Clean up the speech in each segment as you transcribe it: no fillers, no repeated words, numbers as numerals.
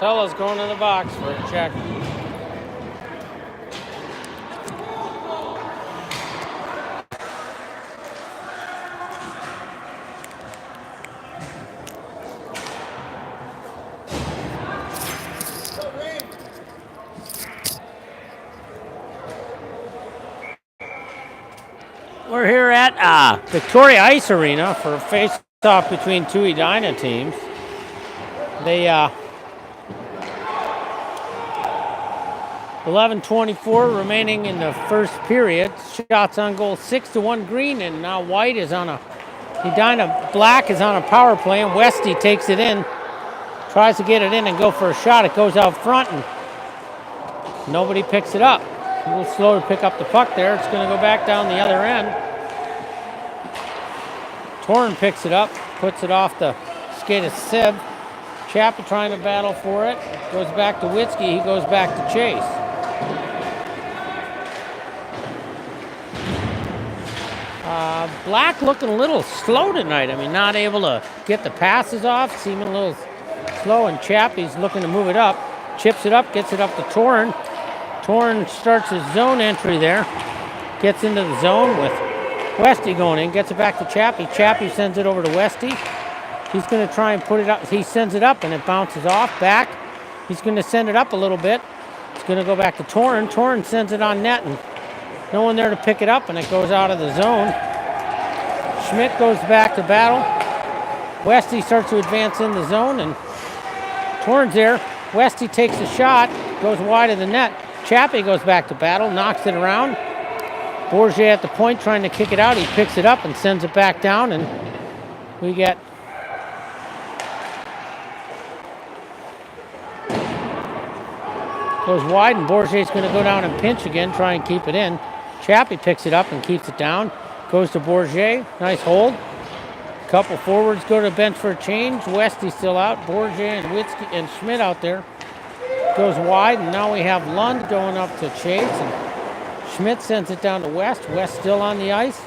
Carcella's going to the box for a check. We're here at Victoria Ice Arena for a face-off between two Edina teams. They 11:24 remaining in the first period. Shots on goal 6-1 Green, and now White is on Edina Black is on a power play, and Westy takes it in, tries to get it in and go for a shot. It goes out front, and nobody picks it up. A little slow to pick up the puck there. It's going to go back down the other end. Torn picks it up, puts it off the skate of Sib. Chappie trying to battle for it. Goes back to Witzke. He goes back to Chase. Black looking a little slow tonight. I mean, not able to get the passes off. Seeming a little slow, and Chappie's looking to move it up. Chips it up, gets it up to Torn. Torn starts his zone entry there. Gets into the zone with Westy going in. Gets it back to Chappie. Chappie sends it over to Westy. He's going to try and put it up. He sends it up, and it bounces off. Back. He's going to send it up a little bit. It's going to go back to Torn. Torn sends it on net, and no one there to pick it up, and it goes out of the zone. Schmidt goes back to battle. Westy starts to advance in the zone, and Torn's there. Westy takes a shot, goes wide of the net. Chappie goes back to battle, knocks it around. Bourget at the point trying to kick it out. He picks it up and sends it back down, and we get goes wide, and Bourget's going to go down and pinch again, try and keep it in. Chappie picks it up and keeps it down. Goes to Bourget. Nice hold. Couple forwards go to the bench for a change. Westy's still out. Bourget and Witzke and Schmidt out there. Goes wide, and now we have Lund going up to Chase, and Schmidt sends it down to West. West still on the ice.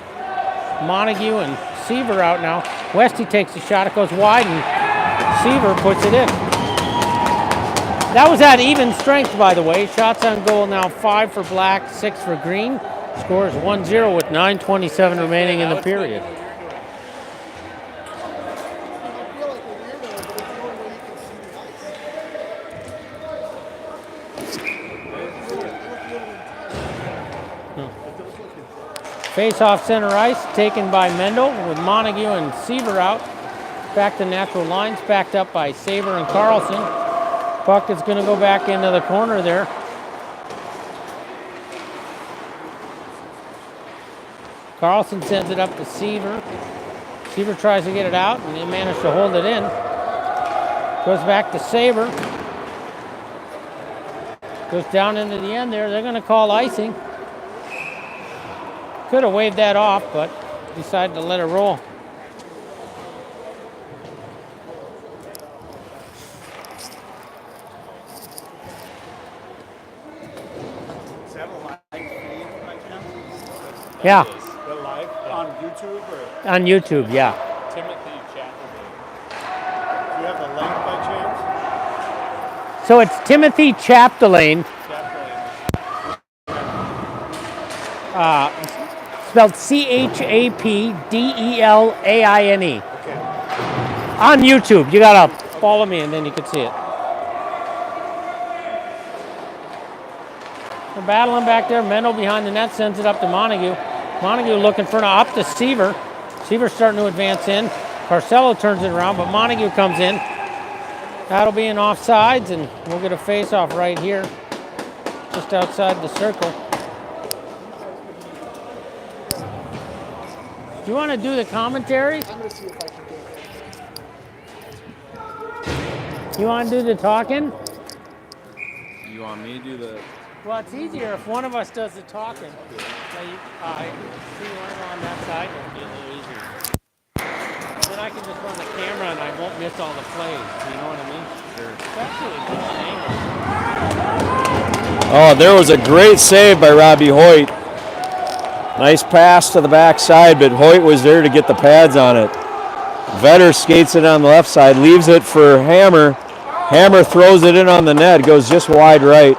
Montague and Seaver out now. Westy takes a shot. It goes wide, and Seaver puts it in. That was at even strength, by the way. Shots on goal now 5 for Black, 6 for Green. Scores 1-0 with 9:27 remaining in the period. Face-off center ice taken by Mendel with Montague and Seaver out. Back to natural lines, backed up by Saber and Carlson. Puck is going to go back into the corner there. Carlson sends it up to Seaver. Seaver tries to get it out, and they manage to hold it in. Goes back to Saber. Goes down into the end there. They're going to call icing. Could have waved that off, but decided to let it roll. Is that a live feed right now? Yeah. The live on YouTube or? On YouTube, yeah. Timothy Chapdelaine. Do you have the link by chance? So it's Timothy Chapdelaine. Spelled Chapdelaine. Okay. On YouTube. You gotta follow me and then you can see it. They're battling back there. Mendel behind the net sends it up to Montague. Montague looking for up to Seaver. Seaver's starting to advance in. Carcello turns it around, but Montague comes in. That'll be an offsides, and we'll get a face-off right here, just outside the circle. Do you want to do the commentary? I'm going to see if I can do it. You want to do the talking? You want me to do the... Well, it's easier if one of us does the talking. So I see one on that side, it'll be a little easier. Then I can just run the camera and I won't miss all the plays. You know what I mean? Sure. Especially a good angle. Oh, there was a great save by Robbie Hoyt. Nice pass to the backside, but Hoyt was there to get the pads on it. Vetter skates it on the left side, leaves it for Hammer. Hammer throws it in on the net, goes just wide right.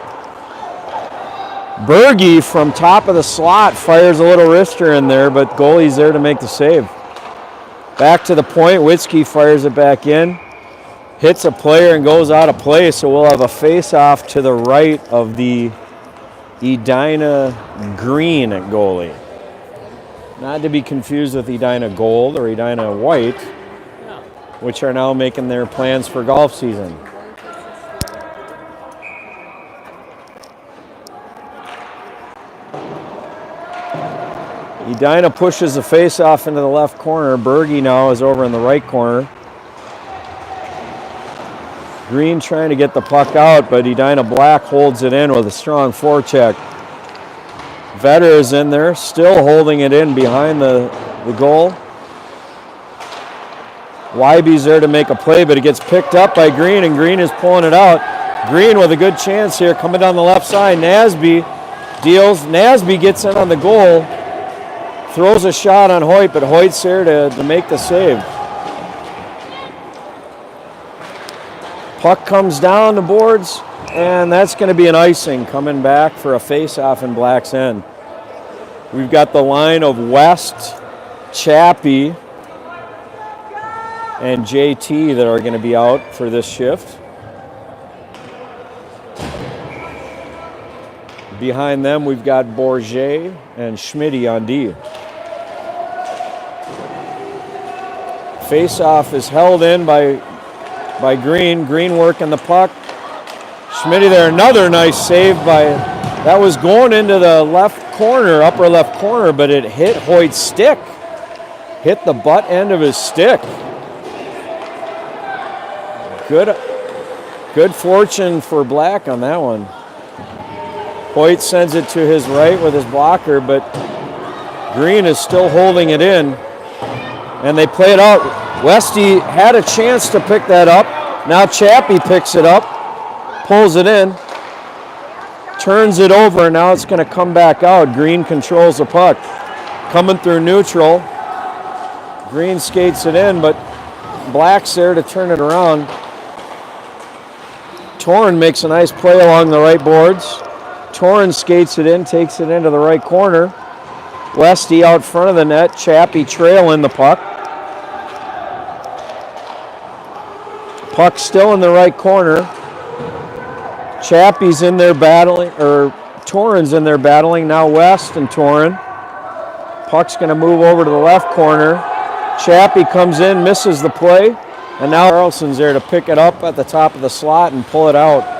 Berge from top of the slot fires a little wrister in there, but goalie's there to make the save. Back to the point, Witzke fires it back in, hits a player and goes out of play, so we'll have a face-off to the right of the Edina Green goalie. Not to be confused with Edina Gold or Edina White, which are now making their plans for golf season. Edina pushes the face-off into the left corner. Berge now is over in the right corner. Green trying to get the puck out, but Edina Black holds it in with a strong forecheck. Vetter is in there, still holding it in behind the goal. Wybe's there to make a play, but it gets picked up by Green, and Green is pulling it out. Green with a good chance here, coming down the left side. Nasby deals. Nasby gets in on the goal, throws a shot on Hoyt, but Hoyt's there to make the save. Puck comes down the boards, and that's going to be an icing coming back for a face-off in Black's End. We've got the line of West, Chappie, and JT that are going to be out for this shift. Behind them, we've got Bourget and Schmitty on D. Face-off is held in by Green. Green working the puck. Schmitty there, another nice save that was going into the left corner, upper left corner, but it hit Hoyt's stick. Hit the butt end of his stick. Good fortune for Black on that one. Hoyt sends it to his right with his blocker, but Green is still holding it in. And they play it out. Westy had a chance to pick that up. Now Chappie picks it up, pulls it in, turns it over, and now it's going to come back out. Green controls the puck. Coming through neutral. Green skates it in, but Black's there to turn it around. Torren makes a nice play along the right boards. Torren skates it in, takes it into the right corner. Westy out front of the net. Chappie trailing the puck. Puck still in the right corner. Chappie's in there battling, or Torren's in there battling. Now West and Torren. Puck's going to move over to the left corner. Chappie comes in, misses the play, and now Carlson's there to pick it up at the top of the slot and pull it out.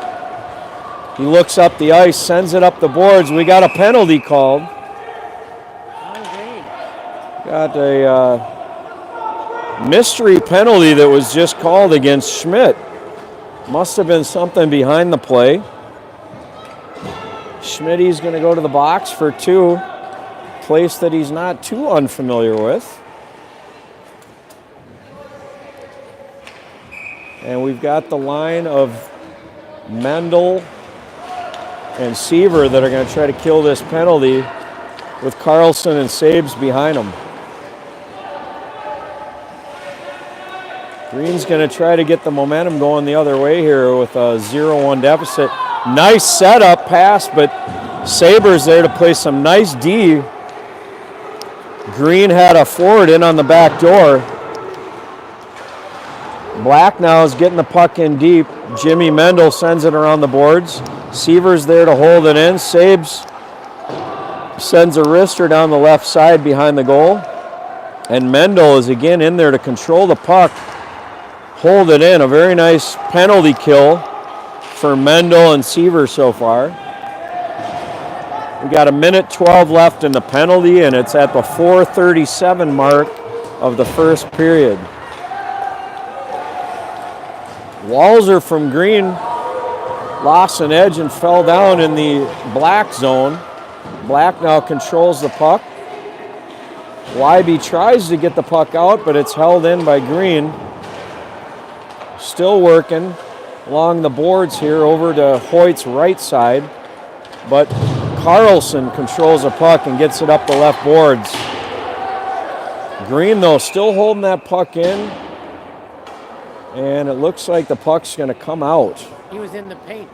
He looks up the ice, sends it up the boards. We got a penalty called. Got a mystery penalty that was just called against Schmidt. Must have been something behind the play. Schmidt's going to go to the box for two, place that he's not too unfamiliar with. And we've got the line of Mendel and Seaver that are going to try to kill this penalty with Carlson and Sabes behind them. Green's going to try to get the momentum going the other way here with a 0-1 deficit. Nice setup pass, but Sabres there to play some nice D. Green had a forward in on the back door. Black now is getting the puck in deep. Jimmy Mendel sends it around the boards. Seaver's there to hold it in. Sabes sends a wrister down the left side behind the goal. And Mendel is again in there to control the puck. Hold it in. A very nice penalty kill for Mendel and Seaver so far. We got 1:12 left in the penalty, and it's at the 4:37 mark of the first period. Walzer from Green lost an edge and fell down in the Black zone. Black now controls the puck. Wybe tries to get the puck out, but it's held in by Green. Still working along the boards here over to Hoyt's right side, but Carlson controls the puck and gets it up the left boards. Green, though, still holding that puck in, And it looks like the puck's going to come out. He was in the paint.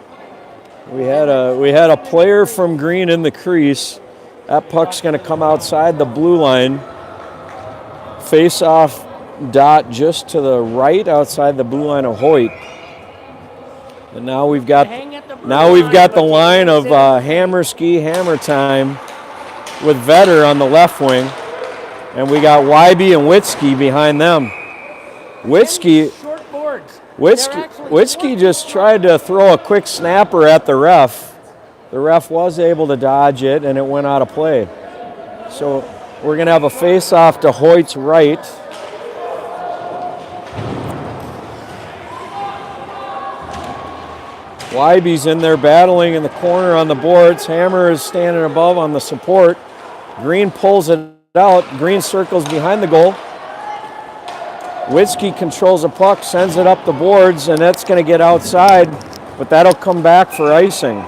We had a player from green in the crease. That puck's going to come outside the blue line. Face-off dot just to the right outside the blue line of Hoyt. And now we've got the line of hammer ski hammer time with Vetter on the left wing, and we got Wybe and Witzke behind them. Witzke just tried to throw a quick snapper at the ref. The ref was able to dodge it, and it went out of play. So we're going to have a face-off to Hoyt's right. Wybe's in there battling in the corner on the boards. Hammer is standing above on the support. Green pulls it out. Green circles behind the goal. Witzke controls the puck, sends it up the boards, and that's going to get outside, but that'll come back for icing.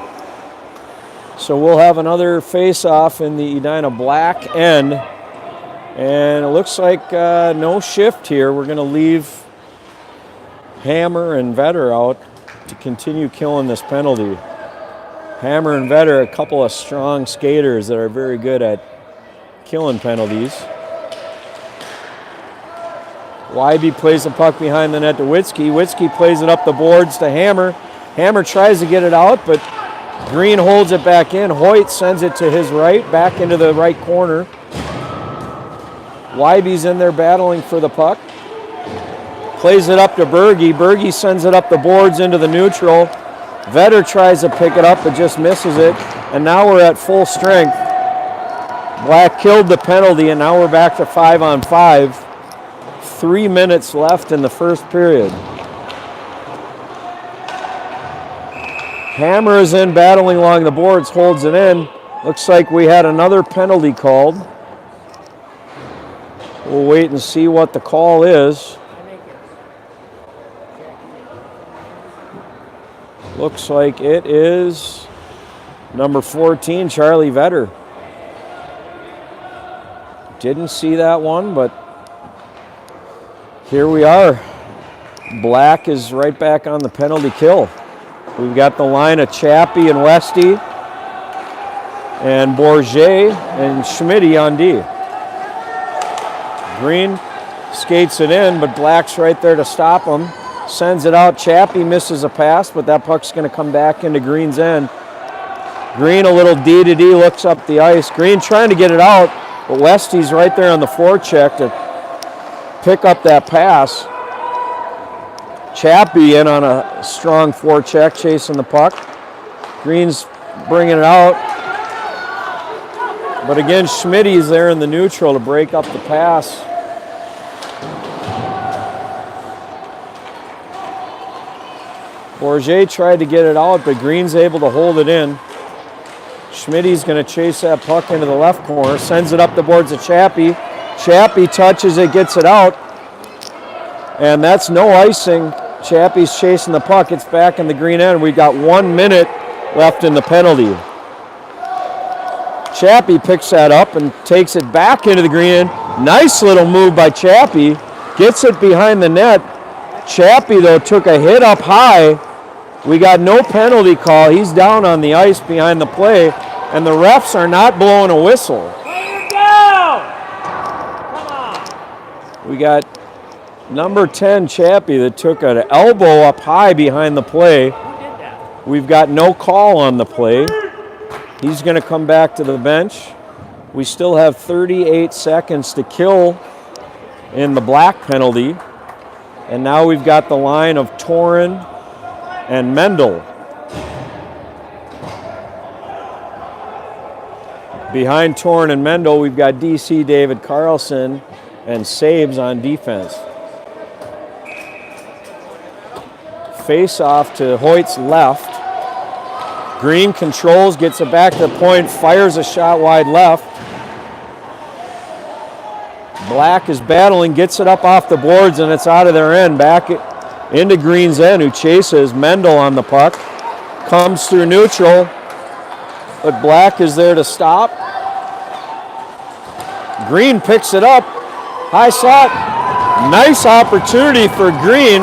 So we'll have another face-off in the Edina black end, and it looks like no shift here. We're going to leave Hammer and Vetter out to continue killing this penalty. Hammer and Vetter, a couple of strong skaters that are very good at killing penalties. Wybe plays the puck behind the net to Witzke. Witzke plays it up the boards to Hammer. Hammer tries to get it out, but Green holds it back in. Hoyt sends it to his right, back into the right corner. Wybe's in there battling for the puck. Plays it up to Berge. Berge sends it up the boards into the neutral. Vetter tries to pick it up but just misses it. And now we're at full strength. Black killed the penalty, and now we're back to 5-on-5. 3 minutes left in the first period. Hammer is in battling along the boards, holds it in. Looks like we had another penalty called. We'll wait and see what the call is. Looks like it is number 14, Charlie Vetter. Didn't see that one, but here we are. Black is right back on the penalty kill. We've got the line of Chappie and Westy and Bourget and Schmitty on D. Green skates it in, but Black's right there to stop him. Sends it out. Chappie misses a pass, but that puck's going to come back into Green's end. Green a little D to D, looks up the ice. Green trying to get it out, but Westy's right there on the forecheck to pick up that pass. Chappie in on a strong forecheck, chasing the puck. Green's bringing it out. But again, Schmitty's there in the neutral to break up the pass. Bourget tried to get it out, but Green's able to hold it in. Schmitty's going to chase that puck into the left corner, sends it up the boards to Chappie. Chappie touches it, gets it out, and that's no icing. Chappie's chasing the puck. It's back in the Green end. We've got 1 minute left in the penalty. Chappie picks that up and takes it back into the Green end. Nice little move by Chappie. Gets it behind the net. Chappie, though, took a hit up high. We got no penalty call. He's down on the ice behind the play, and the refs are not blowing a whistle. Lay it down! Come on. We got number 10, Chappie, that took an elbow up high behind the play. Who did that? We've got no call on the play. He's going to come back to the bench. We still have 38 seconds to kill in the black penalty. And now we've got the line of Torin and Mendel. Behind Torin and Mendel, we've got DC David Carlson and Sabes on defense. Face off to Hoyt's left. Green controls, gets it back to the point, fires a shot wide left. Black is battling, gets it up off the boards, and it's out of their end. Back into Green's end, who chases Mendel on the puck. Comes through neutral, but Black is there to stop. Green picks it up. High slot. Nice opportunity for Green.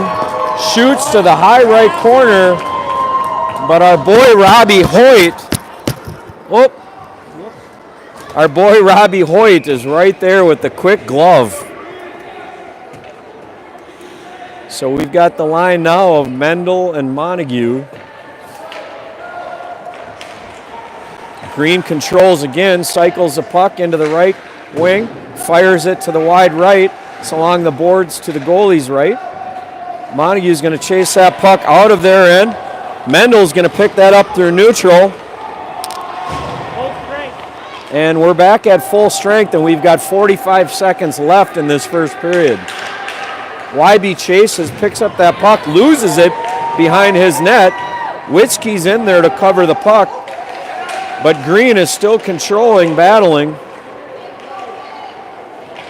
shoots to the high right corner, but our boy Robbie Hoyt, is right there with the quick glove. So we've got the line now of Mendel and Montague. Green controls again, cycles the puck into the right wing, fires it to the wide right. It's along the boards to the goalie's right. Montague's going to chase that puck out of their end. Mendel's going to pick that up through neutral. And we're back at full strength, and we've got 45 seconds left in this first period. YB chases, picks up that puck, loses it behind his net. Witzke's in there to cover the puck, but Green is still controlling, battling.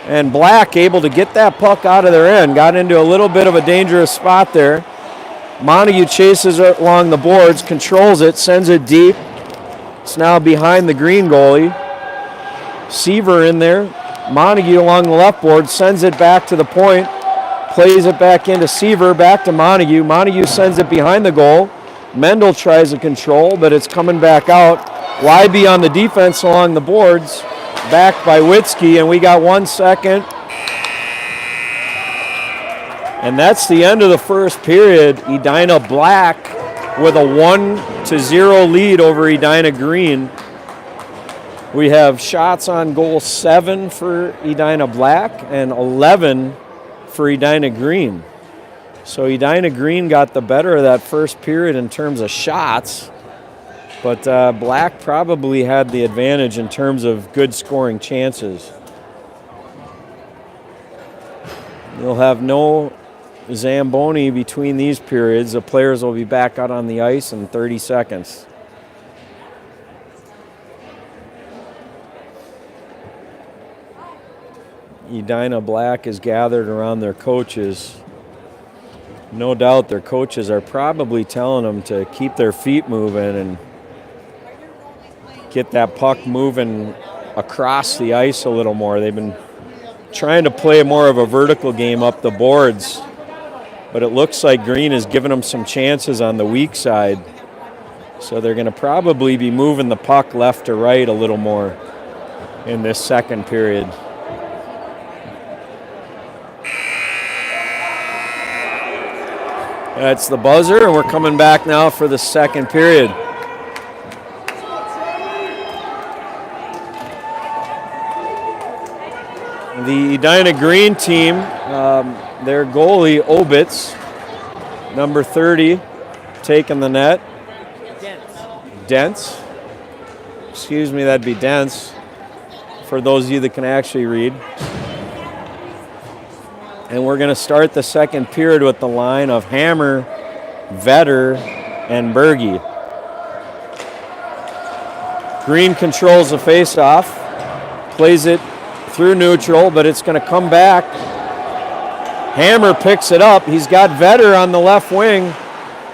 And Black able to get that puck out of their end. Got into a little bit of a dangerous spot there. Montague chases it along the boards, controls it, sends it deep. It's now behind the Green goalie. Seaver in there. Montague along the left board, sends it back to the point. Plays it back into Seaver, back to Montague. Montague sends it behind the goal. Mendel tries to control, but it's coming back out. YB on the defense along the boards, backed by Witzke, and we got 1 second. And that's the end of the first period. Edina Black with a 1-0 lead over Edina Green. We have shots on goal 7 for Edina Black and 11 for Edina Green. So Edina Green got the better of that first period in terms of shots, but Black probably had the advantage in terms of good scoring chances. You'll have no Zamboni between these periods. The players will be back out on the ice in 30 seconds. Edina Black is gathered around their coaches. No doubt their coaches are probably telling them to keep their feet moving and get that puck moving across the ice a little more. They've been trying to play more of a vertical game up the boards, but it looks like Green is giving them some chances on the weak side. So they're going to probably be moving the puck left to right a little more in this second period. That's the buzzer, and we're coming back now for the second period. The Edina Green team, their goalie, Obitz, number 30, taking the net. Dents. Excuse me, that'd be Dents, for those of you that can actually read. And we're going to start the second period with the line of Hammer, Vetter, and Berge. Green controls the face-off, plays it through neutral, but it's going to come back. Hammer picks it up. He's got Vetter on the left wing,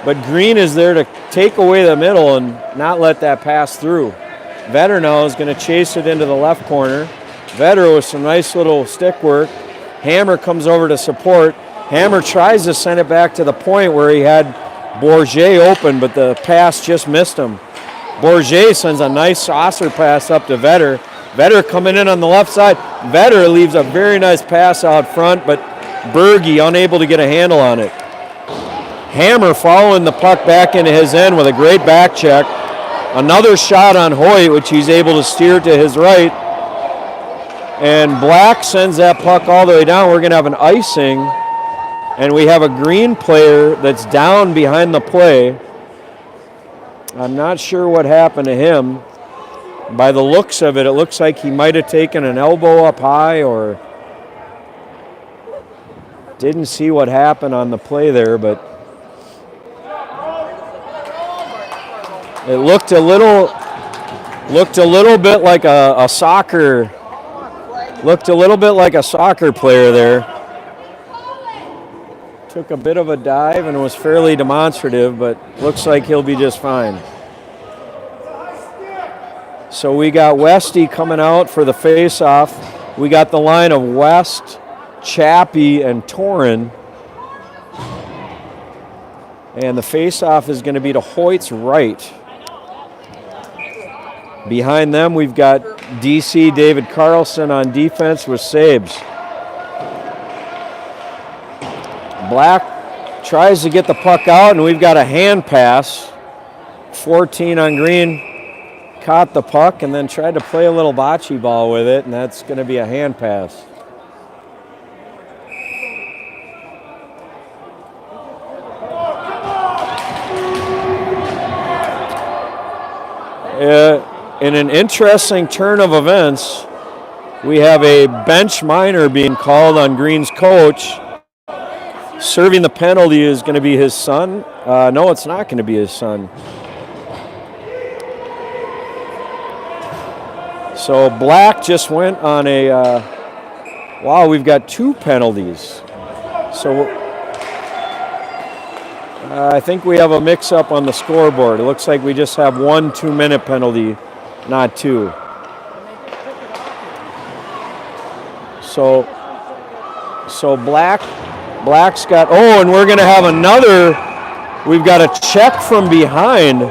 but Green is there to take away the middle and not let that pass through. Vetter now is going to chase it into the left corner. Vetter with some nice little stick work. Hammer comes over to support. Hammer tries to send it back to the point where he had Bourget open, but the pass just missed him. Bourget sends a nice saucer pass up to Vetter. Vetter coming in on the left side. Vetter leaves a very nice pass out front, but Berge unable to get a handle on it. Hammer following the puck back into his end with a great back check. Another shot on Hoyt, which he's able to steer to his right. And Black sends that puck all the way down. We're going to have an icing. And we have a Green player that's down behind the play. I'm not sure what happened to him. By the looks of it, it looks like he might have taken an elbow up high or didn't see what happened on the play there, but it looked a little bit like a soccer. Looked a little bit like a soccer player there. Took a bit of a dive and was fairly demonstrative, but looks like he'll be just fine. So we got Westy coming out for the face-off. We got the line of West, Chappie, and Torren. And the face-off is going to be to Hoyt's right. Behind them, we've got DC David Carlson on defense with Sabes. Black tries to get the puck out, and we've got a hand pass. 14 on green caught the puck and then tried to play a little bocce ball with it, and that's going to be a hand pass. In an interesting turn of events, we have a bench minor being called on Green's coach. Serving the penalty is going to be his son. No, it's not going to be his son. So Black just went on a, wow, we've got 2 penalties. So I think we have a mix-up on the scoreboard. It looks like we just have 1 2-minute penalty, not 2. So Black's got, oh, and we're going to have another, we've got a check from behind.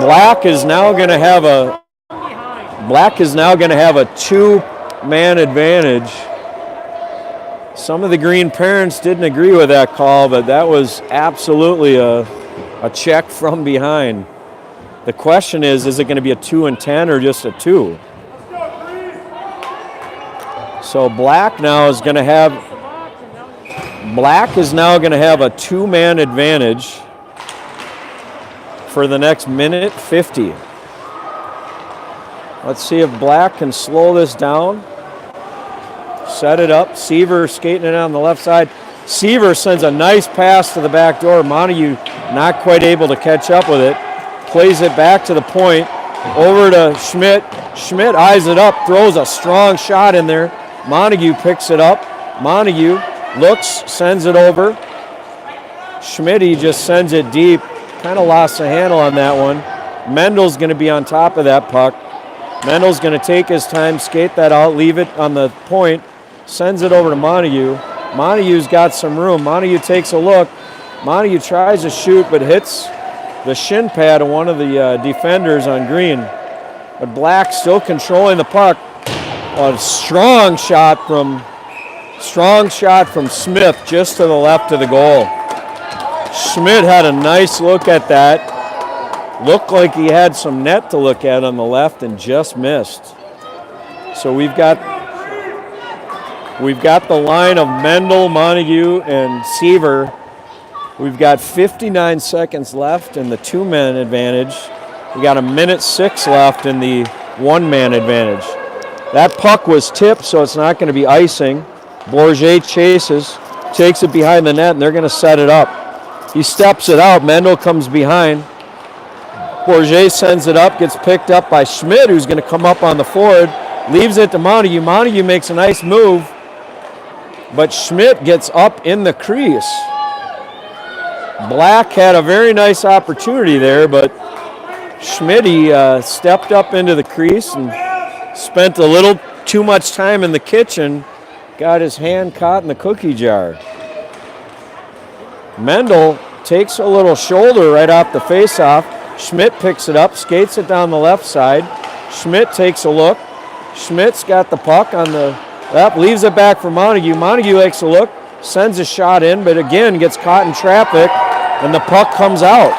Black is now going to have a 2-man advantage. Some of the Green parents didn't agree with that call, but that was absolutely a check from behind. The question is it going to be a 2 and 10 or just a 2? So Black is now going to have a 2-man advantage for the next minute 50. Let's see if Black can slow this down. Set it up. Seaver skating it on the left side. Seaver sends a nice pass to the back door. Montague not quite able to catch up with it. Plays it back to the point. Over to Schmidt. Schmidt eyes it up. Throws a strong shot in there. Montague picks it up. Montague looks, sends it over. Schmidt just sends it deep. Kind of lost the handle on that one. Mendel's going to be on top of that puck. Mendel's going to take his time, skate that out, leave it on the point, sends it over to Montague. Montague's got some room. Montague takes a look. Montague tries to shoot, but hits the shin pad of one of the defenders on Green. But Black still controlling the puck. A strong shot from Smith just to the left of the goal. Schmidt had a nice look at that. Looked like he had some net to look at on the left and just missed. So we've got the line of Mendel, Montague, and Seaver. We've got 59 seconds left in the 2-man advantage. We got a minute 6 left in the 1-man advantage. That puck was tipped, so it's not going to be icing. Bourget chases, takes it behind the net, and they're going to set it up. He steps it out. Mendel comes behind. Bourget sends it up, gets picked up by Schmidt, who's going to come up on the forward, leaves it to Montague. Montague makes a nice move, but Schmidt gets up in the crease. Black had a very nice opportunity there, but Schmidt stepped up into the crease and spent a little too much time in the kitchen, got his hand caught in the cookie jar. Mendel takes a little shoulder right off the face-off. Schmidt picks it up, skates it down the left side. Schmidt takes a look. Schmidt's got the puck on the left, leaves it back for Montague. Montague takes a look, sends a shot in, but again gets caught in traffic, and the puck comes out.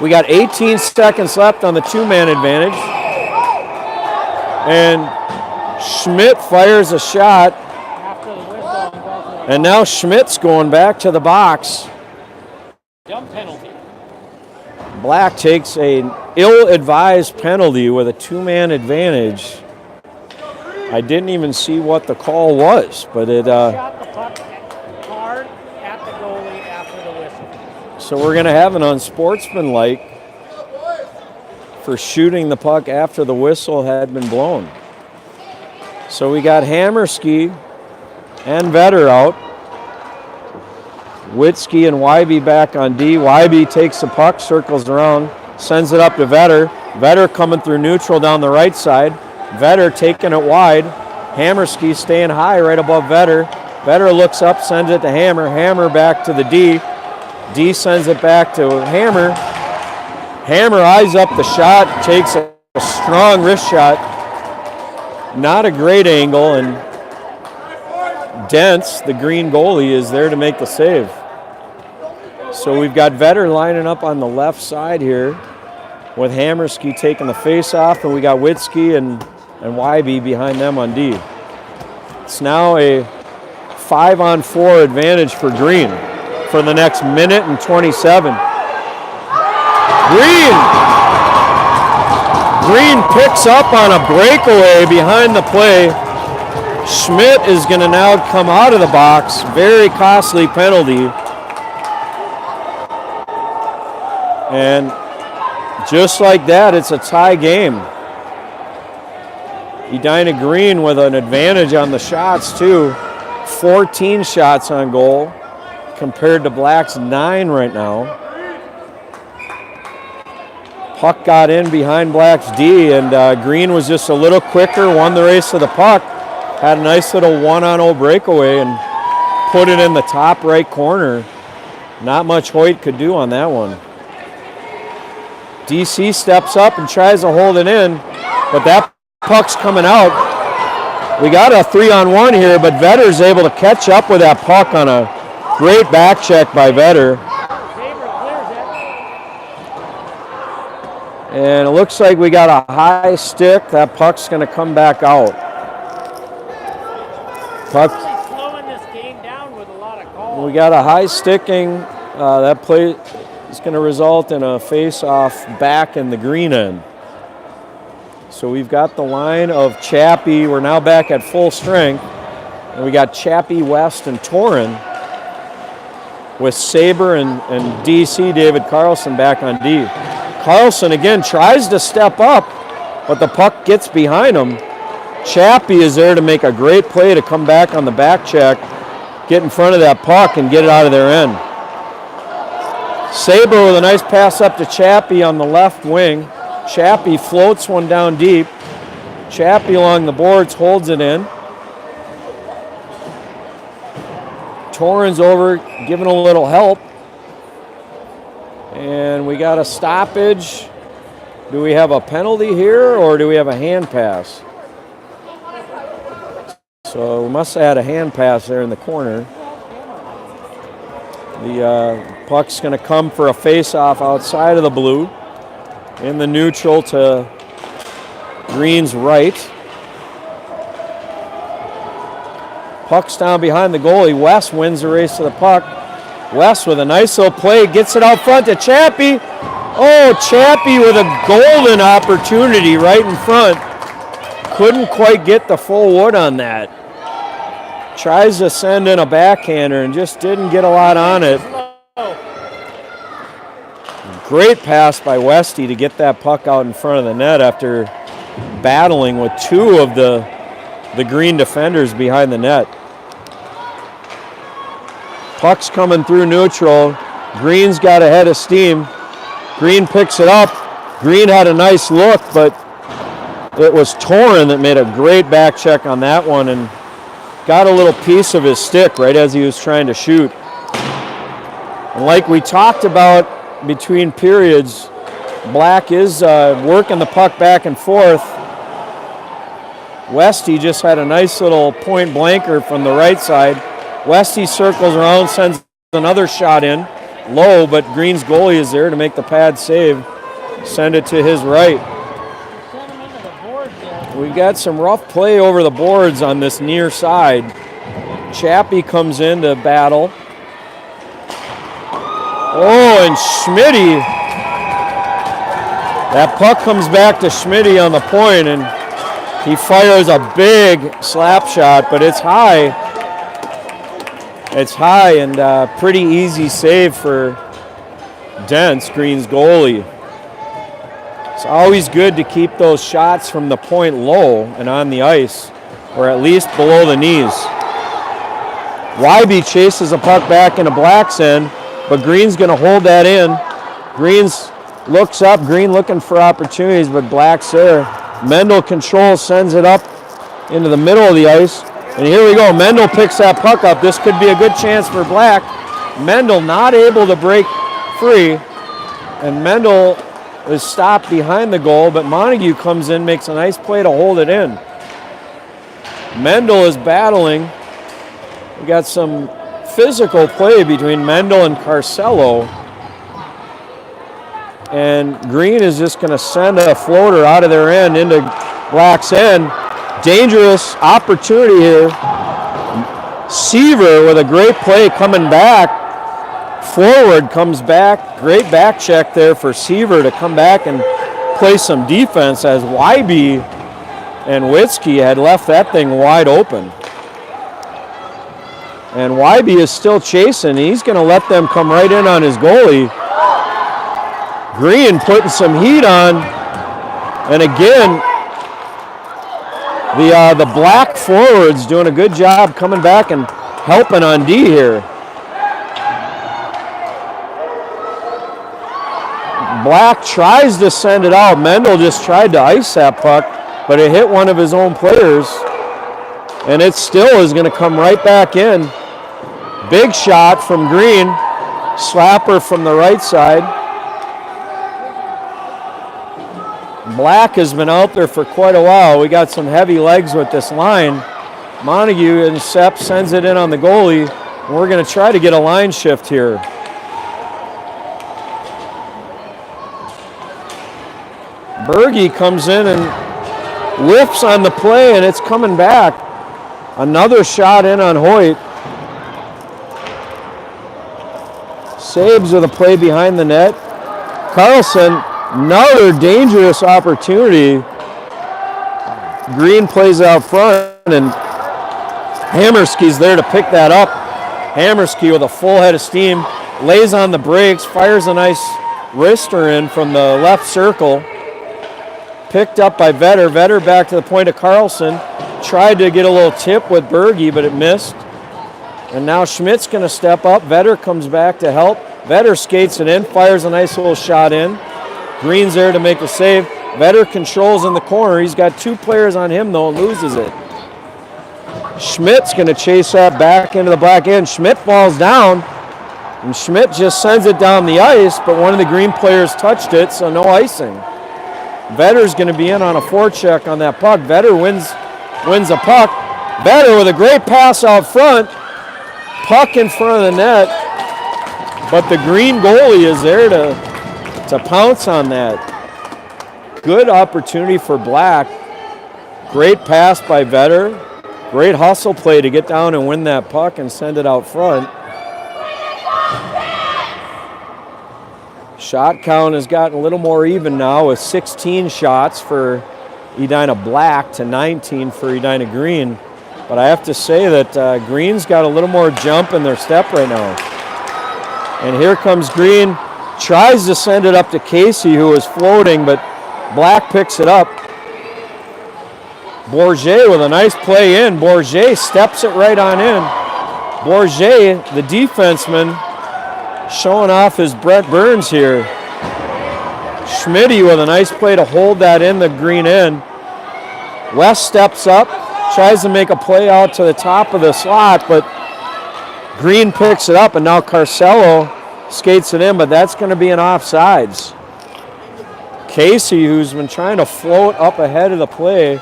We got 18 seconds left on the 2-man advantage. And Schmidt fires a shot. And now Schmidt's going back to the box. Dumb penalty. Black takes an ill-advised penalty with a 2-man advantage. I didn't even see what the call was, but it. Shot the puck hard at the goalie after the whistle. So we're going to have an unsportsmanlike for shooting the puck after the whistle had been blown. So we got Hammerski and Vetter out. Witzke and Wybe back on D. Wybe takes the puck, circles around, sends it up to Vetter. Vetter coming through neutral down the right side. Vetter taking it wide. Hammerski staying high right above Vetter. Vetter looks up, sends it to Hammer. Hammer back to the D. D sends it back to Hammer. Hammer eyes up the shot, takes a strong wrist shot. Not a great angle, and Dents, the green goalie, is there to make the save. So we've got Vetter lining up on the left side here with Hammerski taking the face off, and we got Witzke and Wybe behind them on D. It's now a 5-on-4 advantage for Green for the next minute and 27. Green picks up on a breakaway behind the play. Schmidt is going to now come out of the box. Very costly penalty. And just like that, it's a tie game. Edina Green with an advantage on the shots too. 14 shots on goal compared to Black's 9 right now. Puck got in behind Black's D, and Green was just a little quicker, won the race to the puck, had a nice little 1-on-0 breakaway and put it in the top right corner. Not much Hoyt could do on that one. DC steps up and tries to hold it in, but that puck's coming out. We got a 3-on-1 here, but Vetter's able to catch up with that puck on a great back check by Vetter. And it looks like we got a high stick. That puck's going to come back out. Puck. Slowing this game down with a lot of calls. We got a high sticking. That play is going to result in a face-off back in the green end. So we've got the line of Chappie. We're now back at full strength. And we got Chappie, West, and Torin with Saber and DC, David Carlson, back on D. Carlson again tries to step up, but the puck gets behind him. Chappie is there to make a great play to come back on the back check, get in front of that puck, and get it out of their end. Saber with a nice pass up to Chappie on the left wing. Chappie floats one down deep. Chappie along the boards holds it in. Torrens over, giving a little help. And we got a stoppage. Do we have a penalty here, or do we have a hand pass? So we must have had a hand pass there in the corner. The puck's going to come for a face-off outside of the blue, in the neutral to Green's right. Puck's down behind the goalie. West wins the race to the puck. West with a nice little play, gets it out front to Chappie. Oh, Chappie with a golden opportunity right in front. Couldn't quite get the full wood on that. Tries to send in a backhander and just didn't get a lot on it. Great pass by Westy to get that puck out in front of the net after battling with two of the Green defenders behind the net. Puck's coming through neutral. Green's got a head of steam. Green picks it up. Green had a nice look, but it was Torin that made a great back check on that one and got a little piece of his stick right as he was trying to shoot. And like we talked about between periods, Black is working the puck back and forth. Westy just had a nice little point blanker from the right side. Westy circles around, sends another shot in, low, but Green's goalie is there to make the pad save. Send it to his right. We've got some rough play over the boards on this near side. Chappie comes in to battle. Oh, and Schmitty. That puck comes back to Schmitty on the point, and he fires a big slap shot, but it's high. It's high and pretty easy save for Dents, Green's goalie. It's always good to keep those shots from the point low and on the ice, or at least below the knees. Wybe chases a puck back into Black's end, but Green's going to hold that in. Green's looks up, Green looking for opportunities, but Black's there. Mendel controls, sends it up into the middle of the ice. And here we go. Mendel picks that puck up. This could be a good chance for Black. Mendel not able to break free. And Mendel is stopped behind the goal, but Montague comes in, makes a nice play to hold it in. Mendel is battling. We got some physical play between Mendel and Carcelo. And Green is just going to send a floater out of their end into Black's end. Dangerous opportunity here. Seaver with a great play coming back. Forward comes back. Great back check there for Seaver to come back and play some defense as Wybe and Witzke had left that thing wide open. And Wybe is still chasing. He's going to let them come right in on his goalie. Green putting some heat on. And again, the Black forwards doing a good job coming back and helping on D here. Black tries to send it out. Mendel just tried to ice that puck, but it hit one of his own players. And it still is going to come right back in. Big shot from Green. Slapper from the right side. Black has been out there for quite a while. We got some heavy legs with this line. Montague and Sepp sends it in on the goalie. And we're going to try to get a line shift here. Berge comes in and whiffs on the play, and it's coming back. Another shot in on Hoyt. Saves with a play behind the net. Carlson, another dangerous opportunity. Green plays out front, and Hammerski's there to pick that up. Hammerski with a full head of steam, lays on the brakes, fires a nice wrister in from the left circle. Picked up by Vetter. Vetter back to the point of Carlson. Tried to get a little tip with Berge, but it missed. And now Schmidt's going to step up. Vetter comes back to help. Vetter skates it in, fires a nice little shot in. Green's there to make a save. Vetter controls in the corner. He's got two players on him, though, and loses it. Schmidt's going to chase that back into the Black end. Schmidt falls down, and Schmidt just sends it down the ice, but one of the Green players touched it, so no icing. Vetter's going to be in on a forecheck on that puck. Vetter wins a puck. Vetter with a great pass out front. Puck in front of the net, but the Green goalie is there to pounce on that. Good opportunity for Black. Great pass by Vetter. Great hustle play to get down and win that puck and send it out front. Shot count has gotten a little more even now with 16 shots for Edina Black to 19 for Edina Green. But I have to say that Green's got a little more jump in their step right now. And here comes Green. Tries to send it up to Casey, who is floating, but Black picks it up. Bourget with a nice play in. Bourget steps it right on in. Bourget, the defenseman, showing off his Brett Burns here. Schmitty with a nice play to hold that in the Green end. West steps up, tries to make a play out to the top of the slot, but Green picks it up, and now Carcelo skates it in, but that's going to be an offsides. Casey, who's been trying to float up ahead of the play,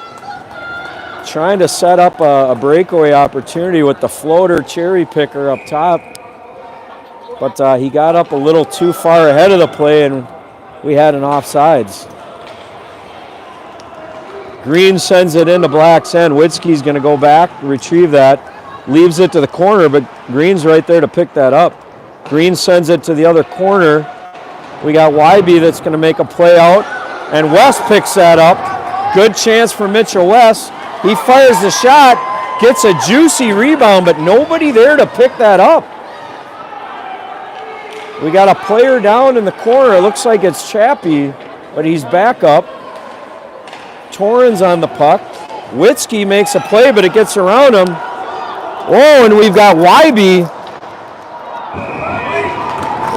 trying to set up a breakaway opportunity with the floater cherry picker up top. But he got up a little too far ahead of the play, and we had an offsides. Green sends it into Black's end. Witzke's going to go back, retrieve that, leaves it to the corner, but Green's right there to pick that up. Green sends it to the other corner. We got Wybe that's going to make a play out, and West picks that up. Good chance for Mitchell West. He fires the shot, gets a juicy rebound, but nobody there to pick that up. We got a player down in the corner. It looks like it's Chappie, but he's back up. Torrens on the puck. Witzke makes a play, but it gets around him. Oh, and we've got Wybe.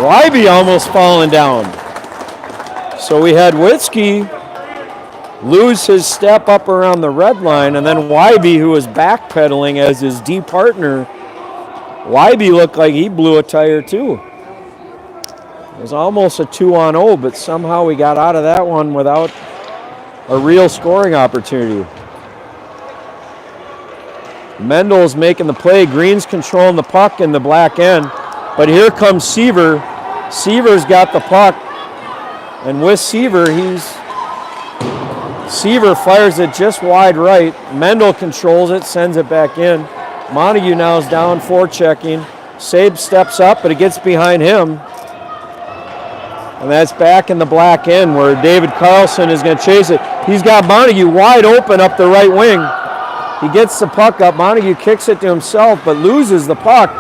Wybe almost falling down. So we had Witzke lose his step up around the red line, and then Wybe, who was backpedaling as his D partner, Wybe looked like he blew a tire too. It was almost a 2-on-0, but somehow we got out of that one without a real scoring opportunity. Mendel's making the play. Green's controlling the puck in the black end, but here comes Seaver. Seaver's got the puck, and with Seaver, Seaver fires it just wide right. Mendel controls it, sends it back in. Montague now is down, forechecking. Sabe steps up, but it gets behind him. And that's back in the black end where David Carlson is going to chase it. He's got Montague wide open up the right wing. He gets the puck up. Montague kicks it to himself, but loses the puck.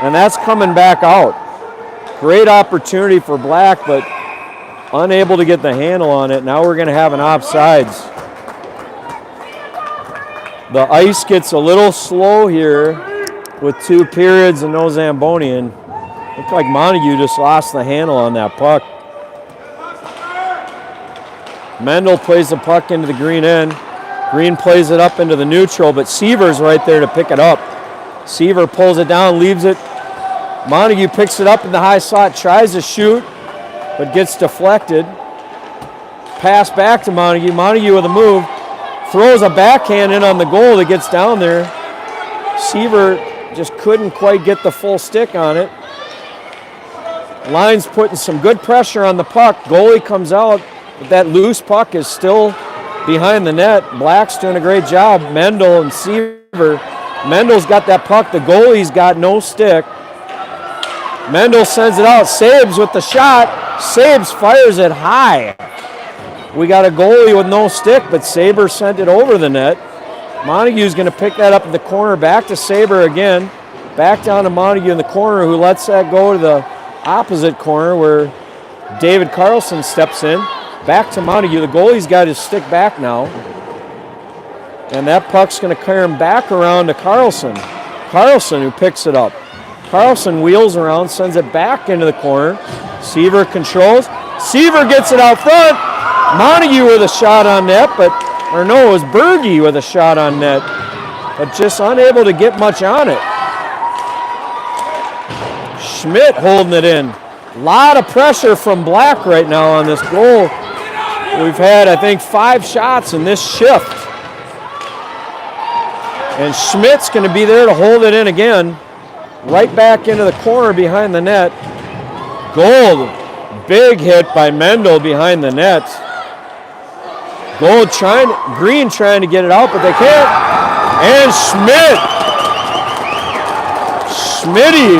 And that's coming back out. Great opportunity for Black, but unable to get the handle on it. Now we're going to have an offsides. The ice gets a little slow here with 2 periods and no Zamboni. Looked like Montague just lost the handle on that puck. Mendel plays the puck into the green end. Green plays it up into the neutral, but Seaver's right there to pick it up. Seaver pulls it down, leaves it. Montague picks it up in the high slot, tries to shoot, but gets deflected. Pass back to Montague. Montague with a move. Throws a backhand in on the goal that gets down there. Seaver just couldn't quite get the full stick on it. Line's putting some good pressure on the puck. Goalie comes out, but that loose puck is still behind the net. Black's doing a great job. Mendel and Seaver. Mendel's got that puck. The goalie's got no stick. Mendel sends it out. Sabes with the shot. Sabes fires it high. We got a goalie with no stick, but Saber sent it over the net. Montague's going to pick that up in the corner. Back to Saber again. Back down to Montague in the corner, who lets that go to the opposite corner where David Carlson steps in. Back to Montague. The goalie's got his stick back now. And that puck's going to carry him back around to Carlson. Carlson who picks it up. Carlson wheels around, sends it back into the corner. Seaver controls. Seaver gets it out front. Montague with a shot on net, it was Berge with a shot on net, but just unable to get much on it. Schmidt holding it in. A lot of pressure from Black right now on this goal. We've had, I think, 5 shots in this shift. And Schmidt's going to be there to hold it in again. Right back into the corner behind the net. Gold. Big hit by Mendel behind the net. Green trying to get it out, but they can't. And Schmitty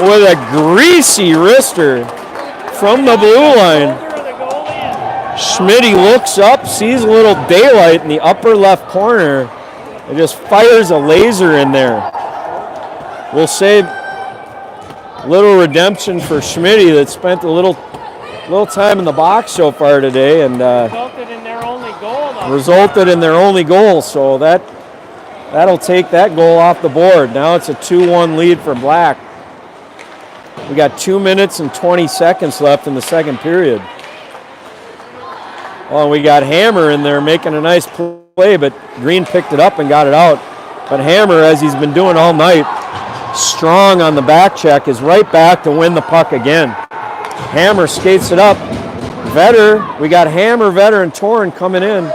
with a greasy wrister from the blue line. Schmitty looks up, sees a little daylight in the upper left corner, and just fires a laser in there. We'll say little redemption for Schmitty that spent a little time in the box so far today, and resulted in their only goal. So that'll take that goal off the board. Now it's a 2-1 lead for Black. We got 2 minutes and 20 seconds left in the second period. Well, we got Hammer in there making a nice play, but Green picked it up and got it out. But Hammer, as he's been doing all night, strong on the back check, is right back to win the puck again. Hammer skates it up. Vetter, we got Hammer, Vetter, and Torn coming in.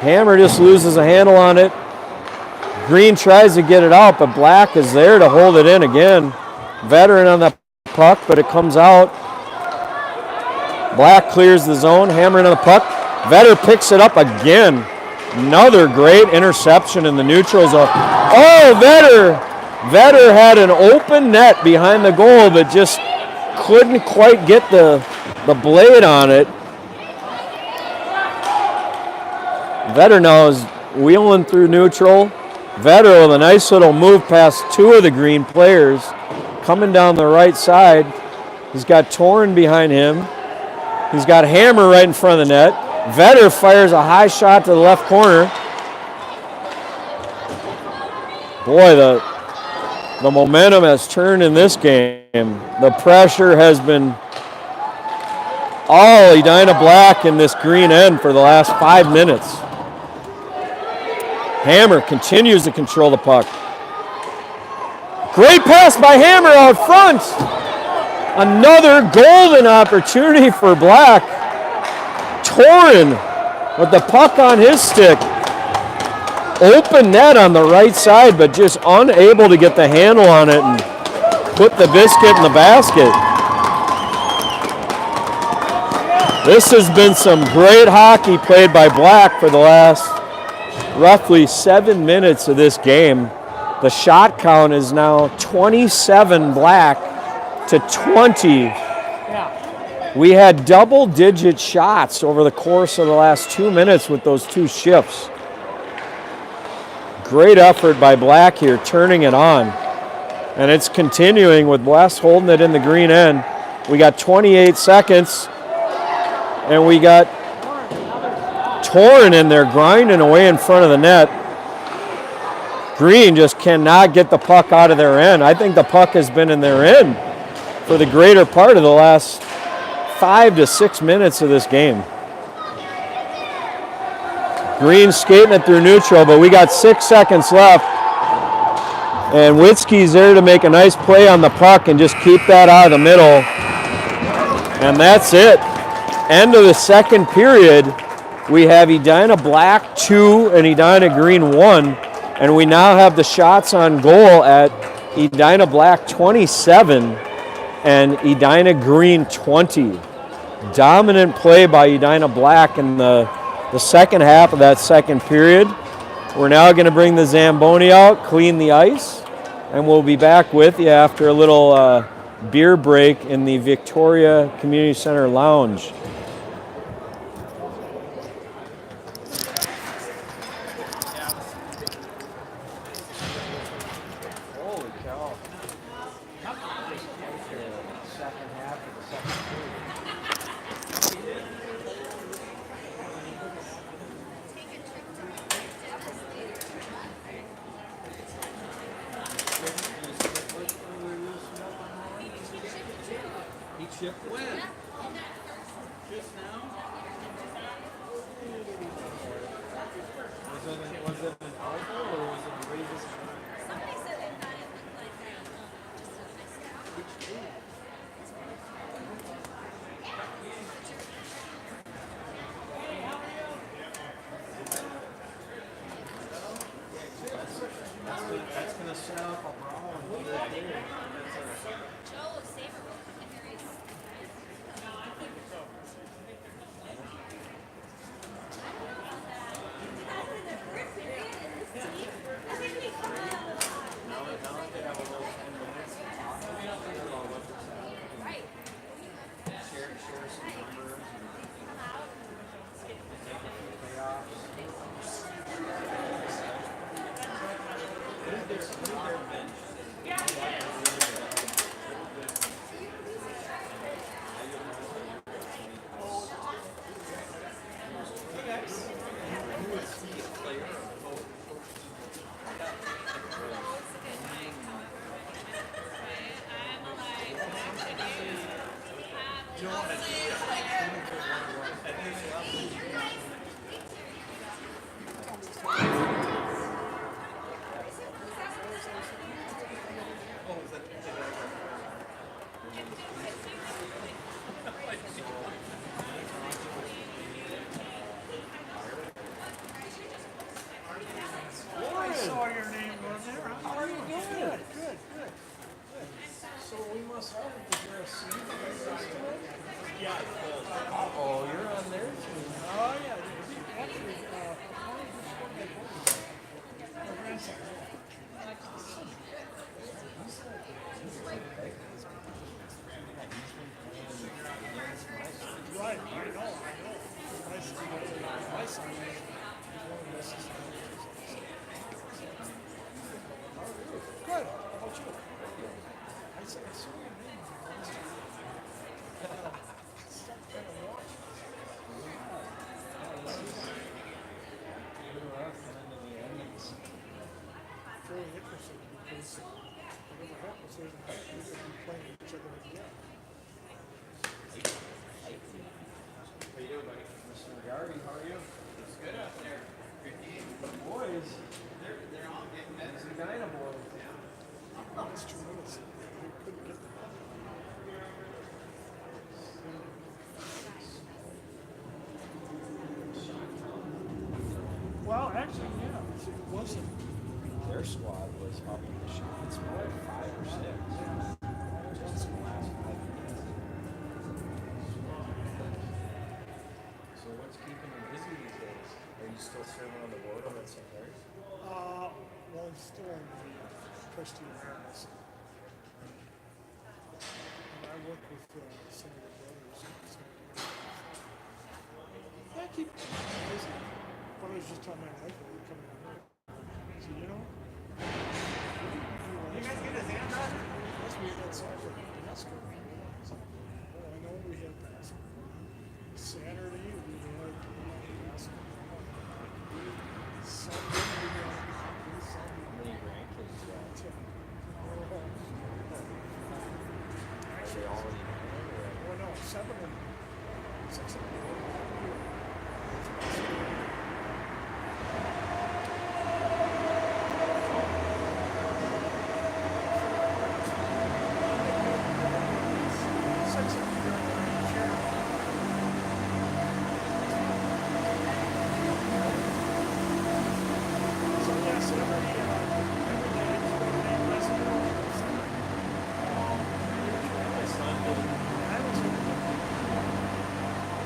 Hammer just loses a handle on it. Green tries to get it out, but Black is there to hold it in again. Veteran on the puck, but it comes out. Black clears the zone, Hammer on the puck. Vetter picks it up again. Another great interception in the neutral zone. Oh, Vetter had an open net behind the goal, but just couldn't quite get the blade on it. Vetter now is wheeling through neutral. Vetter with a nice little move past 2 of the Green players. Coming down the right side. He's got Torn behind him. He's got Hammer right in front of the net. Vetter fires a high shot to the left corner. Boy, the momentum has turned in this game. The pressure has been all Edina Black in this green end for the last 5 minutes. Hammer continues to control the puck. Great pass by Hammer out front. Another golden opportunity for Black. Torin with the puck on his stick. Open net on the right side, but just unable to get the handle on it and put the biscuit in the basket. This has been some great hockey played by Black for the last roughly 7 minutes of this game. The shot count is now 27 Black to 20. We had double-digit shots over the course of the last 2 minutes with those two shifts. Great effort by Black here, turning it on. And it's continuing with West holding it in the green end. We got 28 seconds, and we got Torin in there grinding away in front of the net. Green just cannot get the puck out of their end. I think the puck has been in their end for the greater part of the last 5 to 6 minutes of this game. Green skating it through neutral, but we got 6 seconds left. And Witzke's there to make a nice play on the puck and just keep that out of the middle. And that's it. End of the second period. We have Edina Black 2 and Edina Green 1. And we now have the shots on goal at Edina Black 27 and Edina Green 20. Dominant play by Edina Black in the second half of that second period. We're now going to bring the Zamboni out, clean the ice, and we'll be back with you after a little beer break in the Victoria Community Center Lounge. you doing, buddy? Mr. McGarvey, how are you? It's good out there. Ricky. The boys. They're all getting better. It's the Guyana boys. That's tremendous. We couldn't get the Well, actually, yeah. It wasn't. Their squad was up in the shots for like 5 or 6. Just in the last 5 minutes. So what's keeping them busy these days? Are you still serving on the board on that St. Mary's? Well, I'm still on the trustee awareness. And I work with Senator Brothers. I keep busy. But I was just telling my wife when we were coming out. So, you know, You guys get his hand done? yes, we had soccer in Alaska. So, oh, I know we had basketball. Saturday, we had basketball. Sunday, we had Sunday. How many grandkids you got? 10. Are they all in the Well, no, 7 and 6 and 8. My son did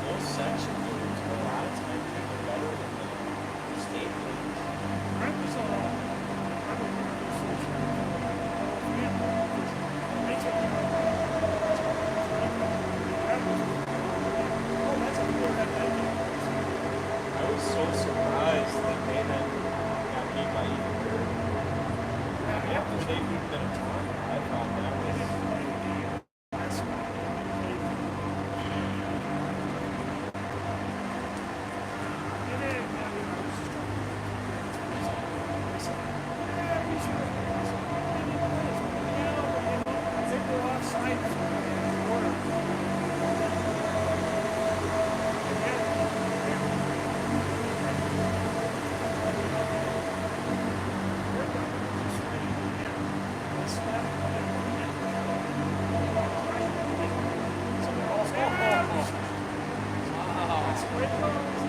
those section games, a lot of times they're better than the state games. I was so surprised that they then got beat by even better. After they beat Minnetonka, I thought that was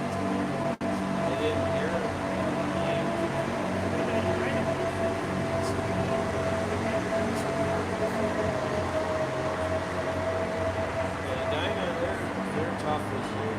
I didn't hear it. Yeah, Dinah, they're tough this year.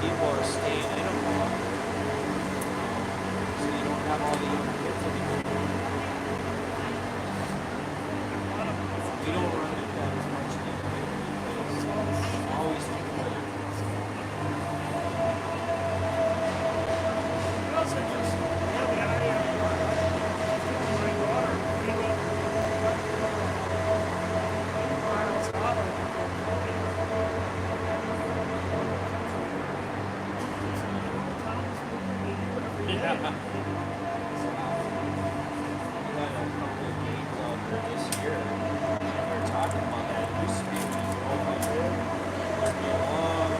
People are staying in them longer, so you don't have all the young kids anymore. We don't run into that as much anymore because it's always together. Yeah. We had a couple of games out there this year, and we were talking about that.